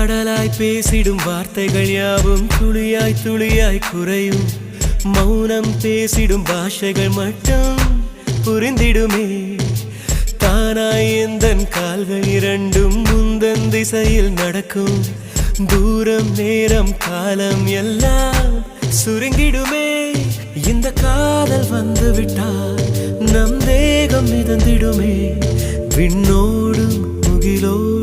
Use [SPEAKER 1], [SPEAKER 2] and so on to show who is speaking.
[SPEAKER 1] கடலாய் பேசிடும் வார்த்தைகள் யாவும் துளியாய் துளியாய் குறையும். மௌனம் பேசிடும் பாஷைகள் மட்டும் புரிந்திடுமே. தானாய் எந்தன் கால்கள் இரண்டும் முந்தன் திசையில் நடக்கும். தூரம் நேரம் காலம் எல்லாம் சுருங்கிடுமே. இந்த காதல் வந்து விட்டால் நம் தேகம் மிதந்திடுமே. விண்ணோடும் முகிலோ